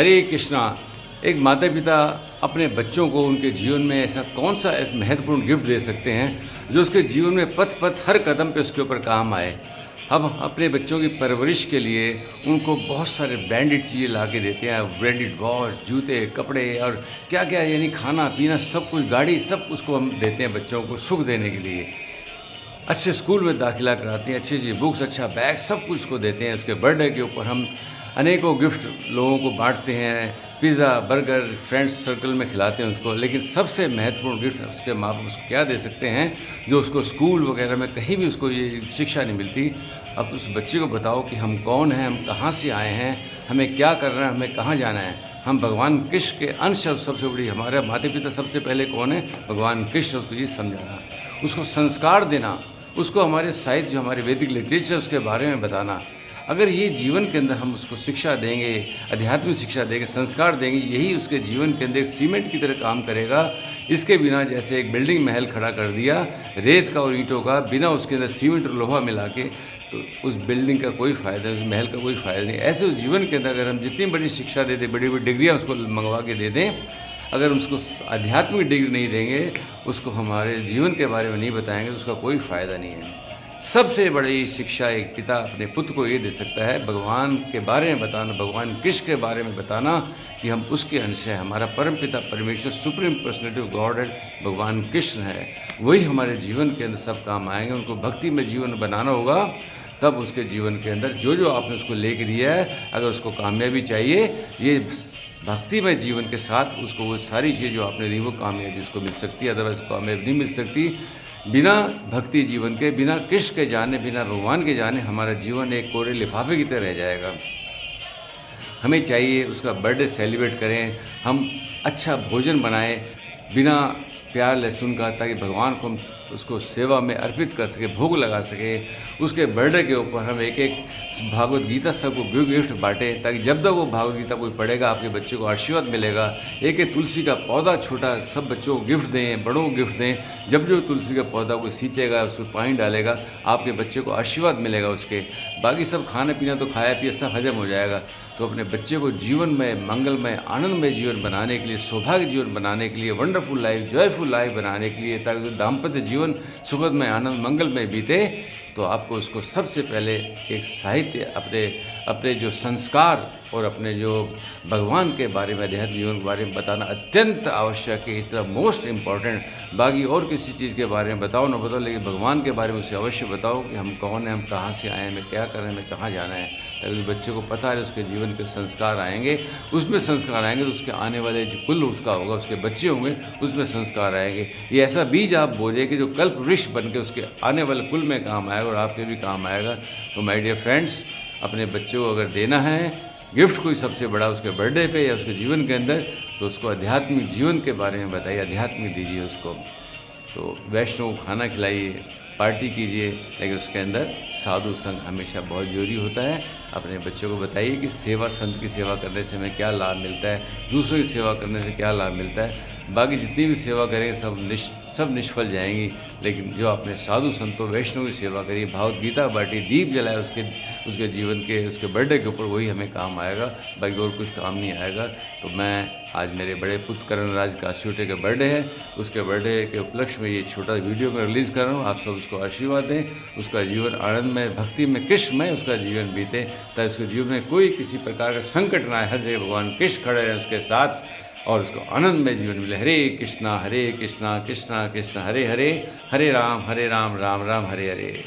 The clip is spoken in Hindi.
हरे कृष्णा। एक माता पिता अपने बच्चों को उनके जीवन में ऐसा कौन सा महत्वपूर्ण गिफ्ट दे सकते हैं जो उसके जीवन में पथ पथ हर कदम पे उसके ऊपर काम आए। हम अपने बच्चों की परवरिश के लिए उनको बहुत सारे ब्रांडेड चीज़ें ला के देते हैं, ब्रांडेड वॉच, जूते, कपड़े और क्या क्या, यानी खाना पीना सब कुछ, गाड़ी, सब उसको हम देते हैं बच्चों को सुख देने के लिए। अच्छे स्कूल में दाखिला कराते हैं, अच्छी अच्छी बुक्स, अच्छा बैग, सब कुछ उसको देते हैं। उसके बर्थडे के ऊपर हम अनेकों गिफ्ट लोगों को बांटते हैं, पिज़्ज़ा, बर्गर, फ्रेंड्स सर्कल में खिलाते हैं उसको। लेकिन सबसे महत्वपूर्ण गिफ्ट उसके माँ बाप उसको क्या दे सकते हैं जो उसको स्कूल वगैरह में कहीं भी उसको ये शिक्षा नहीं मिलती। अब उस बच्चे को बताओ कि हम कौन हैं, हम कहाँ से आए हैं, हमें क्या करना है, हमें कहाँ जाना है। हम भगवान कृष्ण के अंश हैं। सबसे बड़ी हमारे माता पिता सबसे पहले कौन है? भगवान कृष्ण। उसको ये समझाना, उसको संस्कार देना, उसको हमारे साहित्य, जो हमारे वैदिक लिटरेचर, उसके बारे में बताना। अगर ये जीवन के अंदर हम उसको शिक्षा देंगे, आध्यात्मिक शिक्षा देंगे, संस्कार देंगे, यही उसके जीवन के अंदर सीमेंट की तरह काम करेगा। इसके बिना जैसे एक बिल्डिंग महल खड़ा कर दिया रेत का और ईंटों का, बिना उसके अंदर सीमेंट और लोहा मिला के, तो उस बिल्डिंग का कोई फ़ायदा नहीं, उस महल का कोई फ़ायदा नहीं। ऐसे उस जीवन के अंदर अगर हम जितनी बड़ी शिक्षा दे दें, बड़ी बड़ी डिग्रियाँ उसको मंगवा के दे दें, अगर उसको आध्यात्मिक डिग्री नहीं देंगे, उसको हमारे जीवन के बारे में नहीं बताएंगे, तो उसका कोई फ़ायदा नहीं है। सबसे बड़ी शिक्षा एक पिता अपने पुत्र को ये दे सकता है, भगवान के बारे में बताना, भगवान कृष्ण के बारे में बताना कि हम उसके अंश हैं। हमारा परम पिता परमेश्वर, सुप्रीम पर्सनैलिटी ऑफ गॉड है, भगवान कृष्ण है। वही हमारे जीवन के अंदर सब काम आएंगे। उनको भक्ति में जीवन बनाना होगा, तब उसके जीवन के अंदर जो जो आपने उसको लेके दिया है, अगर उसको कामयाबी चाहिए, ये भक्ति में जीवन के साथ उसको वो सारी चीज़ें जो आपने दी वो कामयाबी उसको मिल सकती है। अदरवाइज कामयाबी नहीं मिल सकती। बिना भक्ति जीवन के, बिना कृष्ण के जाने, बिना भगवान के जाने हमारा जीवन एक कोरे लिफाफे की तरह रह जाएगा। हमें चाहिए उसका बर्थडे सेलिब्रेट करें, हम अच्छा भोजन बनाएं बिना प्याज लहसुन का, ताकि भगवान को हम उसको सेवा में अर्पित कर सके, भोग लगा सके। उसके बर्थडे के ऊपर हम एक एक भागवत गीता सबको गिफ्ट बांटें, ताकि जब तक वो भागवत गीता कोई पढ़ेगा आपके बच्चे को आशीर्वाद मिलेगा। एक एक तुलसी का पौधा छोटा सब बच्चों को गिफ्ट दें, बड़ों को गिफ्ट दें। जब जो तुलसी का पौधा कोई सींचेगा, उसमें पानी डालेगा, आपके बच्चे को आशीर्वाद मिलेगा उसके। बाकी सब खाना पीना तो खाया पिया सब हजम हो जाएगा। तो अपने बच्चे को जीवन में मंगलमय, आनंदमय जीवन बनाने के लिए, सौभाग्य जीवन बनाने के लिए, वंडरफुल लाइफ, जॉयफुल लाइफ बनाने के लिए, ताकि दाम्पत्य जीवन सुखदमय, आनंद, मंगलमय बीते, तो आपको उसको सबसे पहले एक साहित्य, अपने अपने जो संस्कार और अपने जो भगवान के बारे में, अध्यात्म जीवन के बारे में बताना अत्यंत आवश्यक है। इतना मोस्ट इम्पॉर्टेंट। बाकी और किसी चीज़ के बारे में बताओ ना बताओ, लेकिन भगवान के बारे में उसे अवश्य बताओ कि हम कौन हैं, हम कहाँ से आए हैं, हमें क्या करना है, हमें कहाँ जाना है, ताकि बच्चे को पता है उसके जीवन के संस्कार आएंगे। उसमें संस्कार आएंगे तो उसके आने वाले जो कुल उसका होगा, उसके बच्चे होंगे, उसमें संस्कार आएंगे। ये ऐसा बीज आप बोझे कि जो कल्प वृक्ष बन के उसके आने वाले कुल में काम आएगा और आपके भी काम आएगा। तो माय डियर फ्रेंड्स, अपने बच्चों को अगर देना है गिफ्ट कोई सबसे बड़ा उसके बर्थडे पे या उसके जीवन के अंदर, तो उसको आध्यात्मिक जीवन के बारे में बताइए, आध्यात्मिक दीजिए उसको। तो वैष्णव को खाना खिलाइए, पार्टी कीजिए, लेकिन उसके अंदर साधु संग हमेशा बहुत ज़रूरी होता है। अपने बच्चों को बताइए कि सेवा, संत की सेवा करने से हमें क्या लाभ मिलता है, दूसरों की सेवा करने से क्या लाभ मिलता है। बाकी जितनी भी सेवा करेंगे सब निष्फल जाएंगी। लेकिन जो आपने साधु संतों, वैष्णव की सेवा करी, भागवत गीता बांटी, दीप जलाए उसके जीवन के, उसके बर्थडे के ऊपर, वही हमें काम आएगा, बाकी और कुछ काम नहीं आएगा। तो मैं आज मेरे बड़े पुत्र करण राज का छोटे का बर्थडे है, उसके बर्थडे के उपलक्ष्य में ये छोटा वीडियो मैं रिलीज़ कर रहा हूँ। आप सब उसको आशीर्वाद दें, उसका जीवन आनंद में, भक्ति में, कृष्ण में उसका जीवन बीते, ताकि उसके जीवन में कोई किसी प्रकार का संकट ना आए। हर जगह भगवान कृष्ण खड़े रहें उसके साथ और उसको आनंद में जीवन मिले। हरे कृष्णा कृष्णा कृष्णा हरे हरे, हरे राम राम राम हरे हरे।